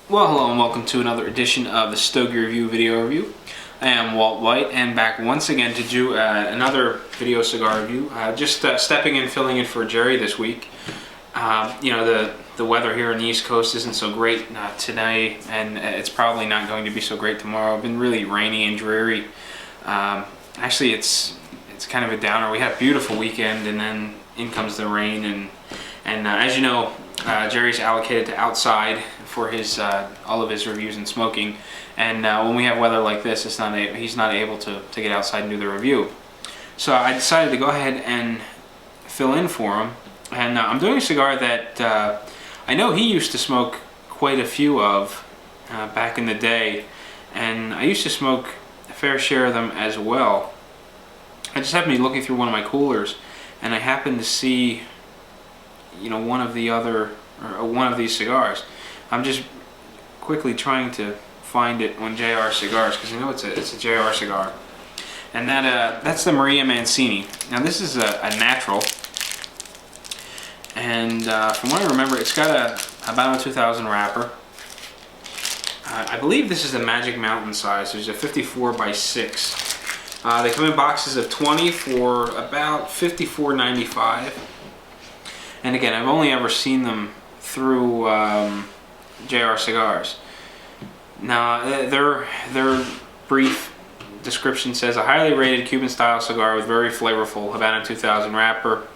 Well, hello and welcome to another edition of the Stogie Review video review. I am Walt White and back once again to do another video cigar review. Just stepping in, filling in for Jerry this week. You know, the weather here on the East Coast isn't so great today, and it's probably not going to be so great tomorrow. It's been really rainy and dreary. Actually, it's kind of a downer. We had a beautiful weekend, and then in comes the rain, and as you know, Jerry's allocated to outside for his all of his reviews and smoking, and when we have weather like this, he's not able to get outside and do the review. So I decided to go ahead and fill in for him, and I'm doing a cigar that I know he used to smoke quite a few of back in the day, and I used to smoke a fair share of them as well. I just happened to be looking through one of my coolers, and I happened to see, you know, one of these cigars. I'm just quickly trying to find it on JR Cigars because I know it's a JR cigar, and that's the Mancini. Now this is a natural, and from what I remember, it's got about a 2000 wrapper. I believe this is the Magic Mountain size. There's a 54 by 6. They come in boxes of 20 for about $54.95. And again, I've only ever seen them through JR Cigars. Now, their brief description says, a highly rated Cuban-style cigar with very flavorful Havana 2000 wrapper.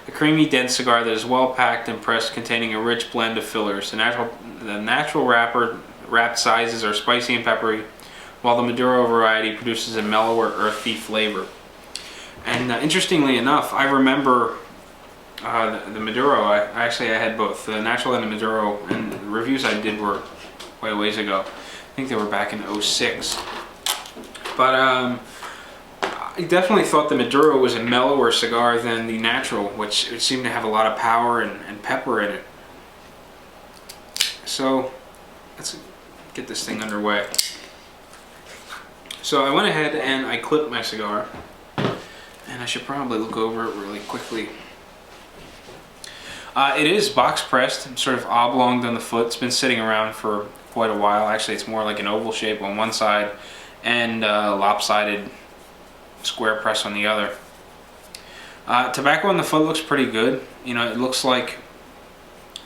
A creamy, dense cigar that is well packed and pressed, containing a rich blend of fillers. The natural wrapped sizes are spicy and peppery, while the Maduro variety produces a mellower, earthy flavor. And interestingly enough, I remember the Maduro. I had both the natural and the Maduro, and the reviews I did were quite a ways ago. I think they were back in '06. But I definitely thought the Maduro was a mellower cigar than the natural, which it seemed to have a lot of power and pepper in it. So let's get this thing underway. So I went ahead and I clipped my cigar, and I should probably look over it really quickly. It is box pressed, sort of oblonged on the foot. It's been sitting around for quite a while. Actually, it's more like an oval shape on one side and lopsided square press on the other. Tobacco on the foot looks pretty good. You know, it looks like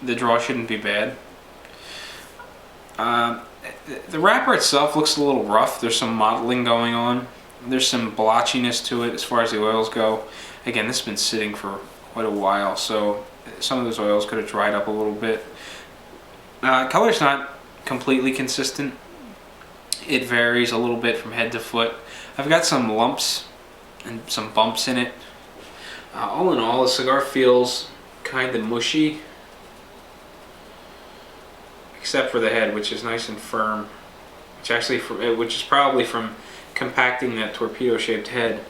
the draw shouldn't be bad. The wrapper itself looks a little rough. There's some mottling going on. There's some blotchiness to it as far as the oils go. Again, this has been sitting for quite a while, so some of those oils could have dried up a little bit. Color's not completely consistent. It varies a little bit from head to foot. I've got some lumps and some bumps in it. All in all, the cigar feels kind of mushy, except for the head, which is nice and firm. Which is probably from compacting that torpedo-shaped head.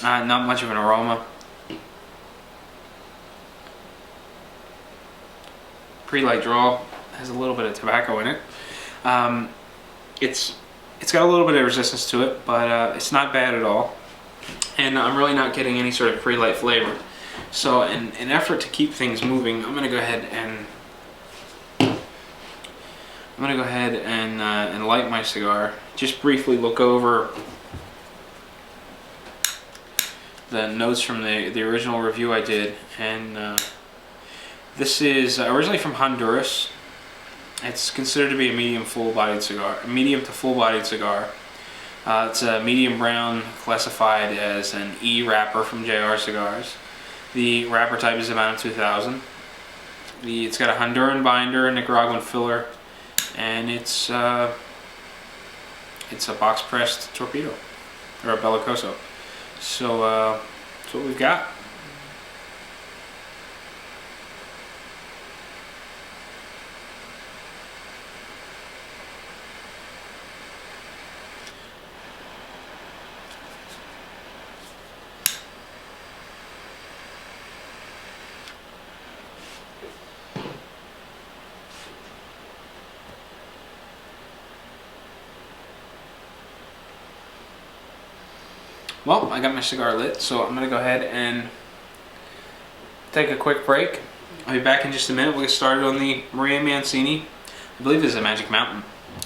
Not much of an aroma. Pre-light draw has a little bit of tobacco in it. It's got a little bit of resistance to it, but it's not bad at all. And I'm really not getting any sort of pre-light flavor. So in an effort to keep things moving, I'm going to go ahead and light my cigar. Just briefly look over the notes from the original review I did, and this is originally from Honduras. It's considered to be a medium to full-bodied cigar. It's a medium brown, classified as an E wrapper from JR Cigars. The wrapper type is Havana 2000. It's got a Honduran binder, a Nicaraguan filler, and it's a box pressed torpedo, or a bellicoso. So that's what we've got. Well, I got my cigar lit, so I'm going to go ahead and take a quick break, I'll be back in just a minute. We'll get started on the Maria Mancini. I believe this is a Magic Mountain.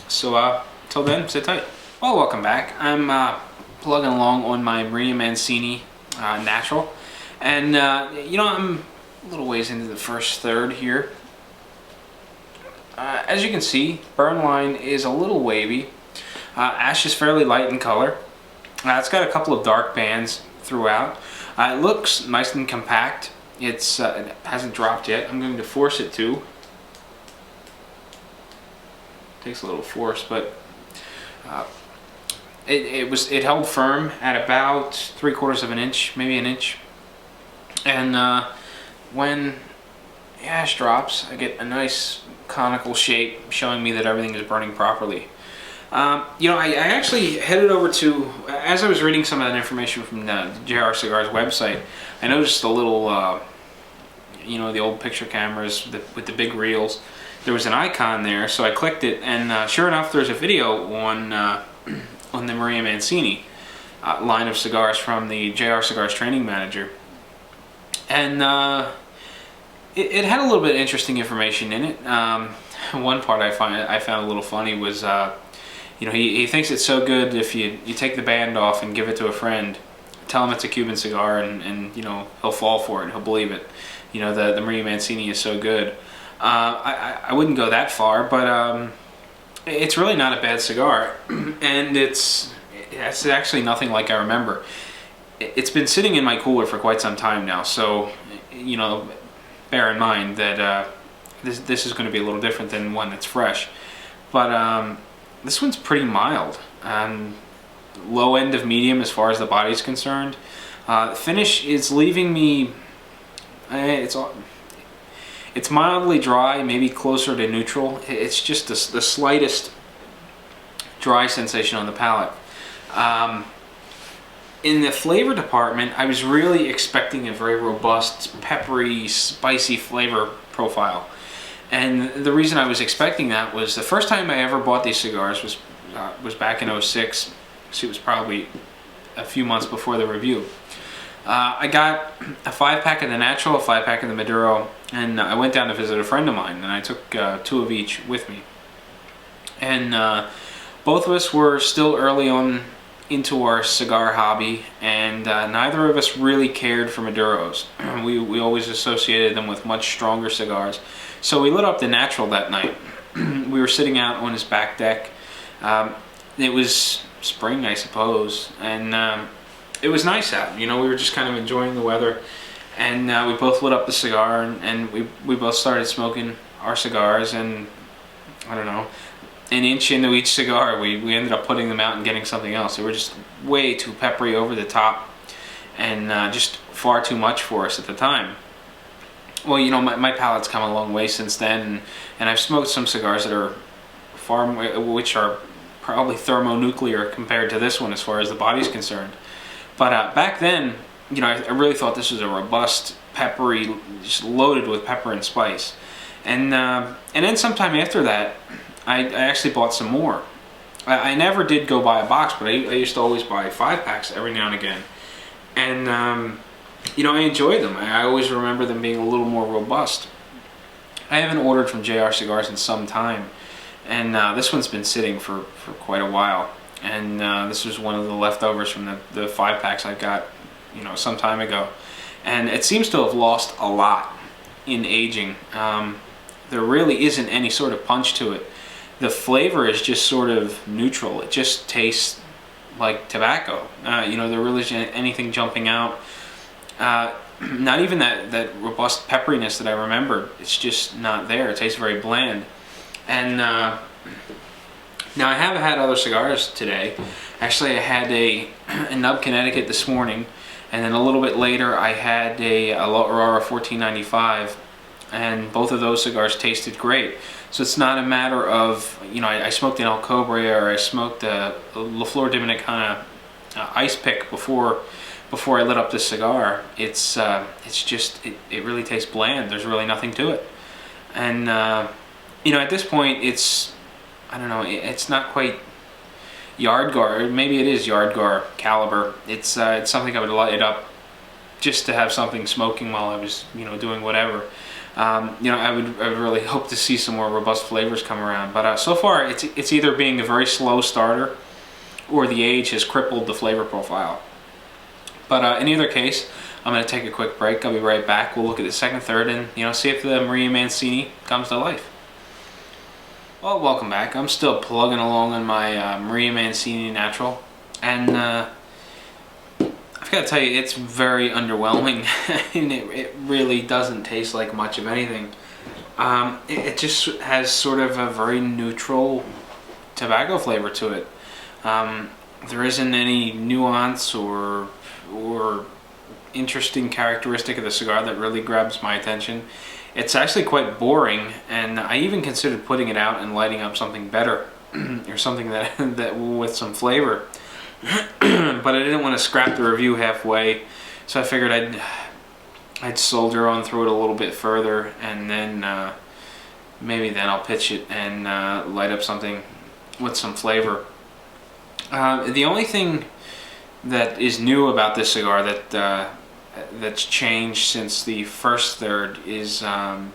So till then, sit tight. Well, welcome back. I'm plugging along on my Maria Mancini natural, and I'm a little ways into the first third here. As you can see, burn line is a little wavy. Ash is fairly light in color. It's got a couple of dark bands throughout. It looks nice and compact. It hasn't dropped yet. I'm going to force it to. Takes a little force, but it held firm at about 3/4 of an inch, maybe an inch. And when the ash drops, I get a nice conical shape showing me that everything is burning properly. I actually headed over to, as I was reading some of that information from the JR Cigars website, I noticed a little, the old picture cameras with the big reels. There was an icon there, so I clicked it, and sure enough, there's a video on the Maria Mancini line of cigars from the JR Cigars training manager. And it had a little bit of interesting information in it. One part I found a little funny was, he thinks it's so good if you take the band off and give it to a friend, tell him it's a Cuban cigar, and he'll fall for it, he'll believe it. The Maria Mancini is so good. I wouldn't go that far, but it's really not a bad cigar, and it's actually nothing like I remember. It's been sitting in my cooler for quite some time now, so bear in mind that this is going to be a little different than one that's fresh. But this one's pretty mild, low end of medium as far as the body's concerned. The finish is leaving me, it's mildly dry, maybe closer to neutral. It's just the slightest dry sensation on the palate. In the flavor department, I was really expecting a very robust, peppery, spicy flavor profile. And the reason I was expecting that was the first time I ever bought these cigars was back in '06. So it was probably a few months before the review. I got a 5-pack of the Natural, a 5-pack of the Maduro, and I went down to visit a friend of mine, and I took 2 of each with me. And both of us were still early on into our cigar hobby, and neither of us really cared for Maduros. We always associated them with much stronger cigars. So we lit up the Natural that night. We were sitting out on his back deck. It was spring, I suppose, and it was nice out. We were just kind of enjoying the weather, and we both lit up the cigar, and we both started smoking our cigars, and I don't know, an inch into each cigar, we ended up putting them out and getting something else. They were just way too peppery over the top, and just far too much for us at the time. Well, my palate's come a long way since then, and I've smoked some cigars that are which are probably thermonuclear compared to this one as far as the body's concerned. But back then, I really thought this was a robust, peppery, just loaded with pepper and spice. And then sometime after that, I actually bought some more. I never did go buy a box, but I used to always buy 5-packs every now and again. And I enjoyed them. I always remember them being a little more robust. I haven't ordered from JR Cigars in some time, and this one's been sitting for quite a while. And this was one of the leftovers from the 5-packs I got, some time ago. And it seems to have lost a lot in aging. There really isn't any sort of punch to it. The flavor is just sort of neutral. It just tastes like tobacco. There really isn't anything jumping out. Not even that robust pepperiness that I remembered. It's just not there. It tastes very bland. And now I have had other cigars today. Actually, I had a Nub Connecticut this morning, and then a little bit later I had a La Aurora 1495, and both of those cigars tasted great. So it's not a matter of, I smoked an El Cobre, or I smoked a La Flor Dominicana ice pick before I lit up this cigar. It's just, it really tastes bland. There's really nothing to it. And, at this point, I don't know, it's not quite Yardgar. Maybe it is Yardgar caliber. It's something I would light up just to have something smoking while I was, doing whatever. I would really hope to see some more robust flavors come around. But so far, it's either being a very slow starter, or the age has crippled the flavor profile. But in either case, I'm going to take a quick break. I'll be right back. We'll look at the second, third, and see if the Maria Mancini comes to life. Well, welcome back. I'm still plugging along on my Maria Mancini Natural, and I've got to tell you, it's very underwhelming, and it really doesn't taste like much of anything. It just has sort of a very neutral tobacco flavor to it. There isn't any nuance or interesting characteristic of the cigar that really grabs my attention. It's actually quite boring, and I even considered putting it out and lighting up something better, or something that with some flavor. But I didn't want to scrap the review halfway, so I figured I'd soldier on through it a little bit further, and then maybe then I'll pitch it and light up something with some flavor. The only thing that is new about this cigar that's changed since the first third is I'm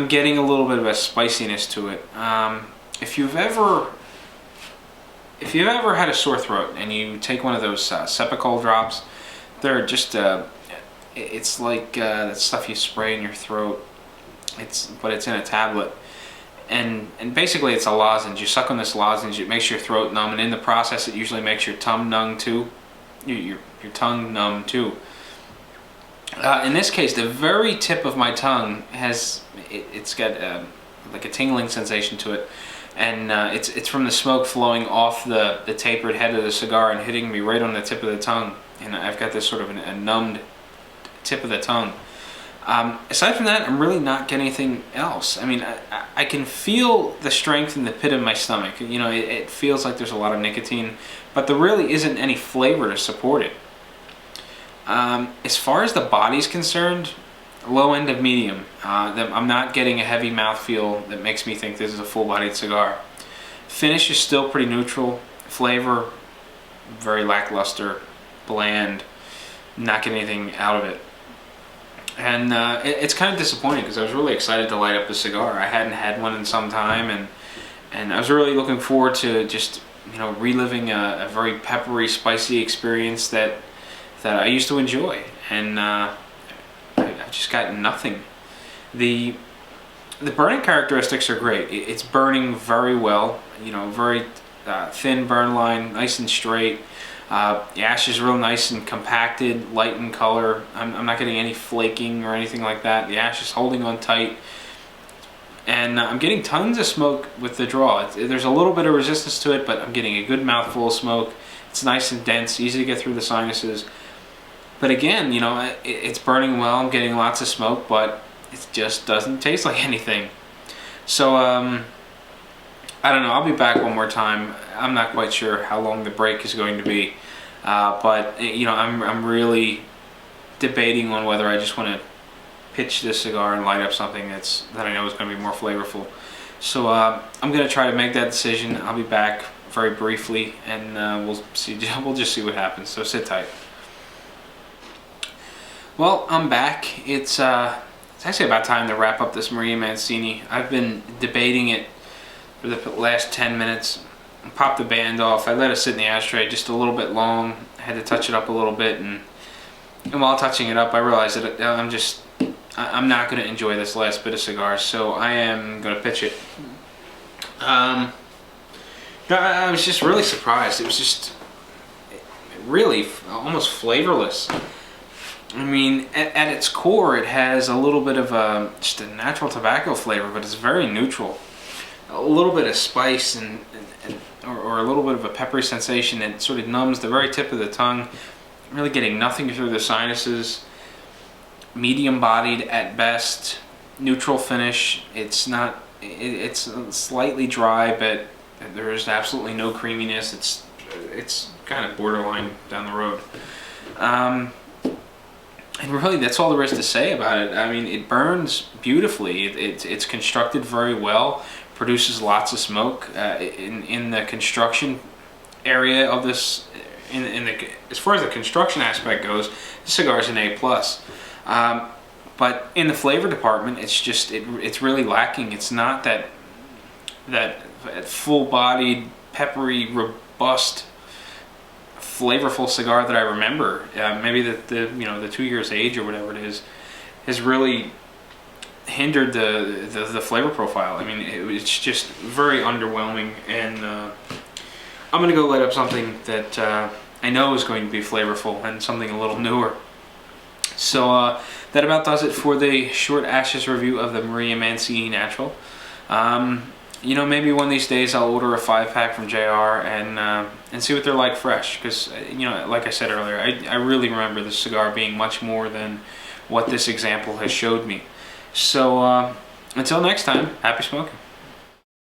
getting a little bit of a spiciness to it. If you've ever had a sore throat and you take one of those Cepacol drops, they're just it's like that stuff you spray in your throat. But it's in a tablet, and basically it's a lozenge. You suck on this lozenge, it makes your throat numb, and in the process it usually makes your tongue numb too. Your tongue numb too. In this case, the very tip of my tongue it's got like a tingling sensation to it, and it's from the smoke flowing off the tapered head of the cigar and hitting me right on the tip of the tongue, and I've got this sort of a numbed tip of the tongue. Aside from that, I'm really not getting anything else. I mean, I can feel the strength in the pit of my stomach. It feels like there's a lot of nicotine, but there really isn't any flavor to support it. As far as the body's concerned, low end of medium. I'm not getting a heavy mouthfeel that makes me think this is a full-bodied cigar. Finish is still pretty neutral. Flavor, very lackluster, bland. Not getting anything out of it. And it's kind of disappointing because I was really excited to light up the cigar. I hadn't had one in some time, and I was really looking forward to just reliving a very peppery, spicy experience that I used to enjoy. And I just got nothing. The burning characteristics are great. It's burning very well. Very thin burn line, nice and straight. The ash is real nice and compacted, light in color. I'm not getting any flaking or anything like that. The ash is holding on tight. And I'm getting tons of smoke with the draw. There's a little bit of resistance to it, but I'm getting a good mouthful of smoke. It's nice and dense, easy to get through the sinuses. But again, it's burning well. I'm getting lots of smoke, but it just doesn't taste like anything. So, I don't know. I'll be back one more time. I'm not quite sure how long the break is going to be, but I'm really debating on whether I just want to pitch this cigar and light up something that I know is going to be more flavorful. So I'm going to try to make that decision. I'll be back very briefly, and we'll see. We'll just see what happens. So sit tight. Well, I'm back. It's actually about time to wrap up this Maria Mancini. I've been debating it for the last 10 minutes. Popped the band off. I let it sit in the ashtray just a little bit long. I had to touch it up a little bit, and while touching it up, I realized that I'm not going to enjoy this last bit of cigar, so I am going to pitch it. I was just really surprised. It was just really almost flavorless. I mean, at its core, it has a little bit of just a natural tobacco flavor, but it's very neutral. A little bit of spice or a little bit of a peppery sensation that sort of numbs the very tip of the tongue, really getting nothing through the sinuses. Medium bodied at best, neutral finish. It's slightly dry, but there is absolutely no creaminess. It's kind of borderline down the road. And really, that's all there is to say about it. I mean, it burns beautifully. It's constructed very well. Produces lots of smoke in the construction area of this in the as far as the construction aspect goes, this cigar is an A+. But in the flavor department, it's really lacking. It's not that full-bodied, peppery, robust, flavorful cigar that I remember. Maybe the 2 years age or whatever it is has really hindered the flavor profile. I mean, it's just very underwhelming, and I'm gonna go light up something that I know is going to be flavorful and something a little newer. So that about does it for the short ashes review of the Maria Mancini Natural. You know, maybe one of these days I'll order a 5-pack from JR and see what they're like fresh, because you know, like I said earlier, I really remember this cigar being much more than what this example has showed me. So until next time, happy smoking.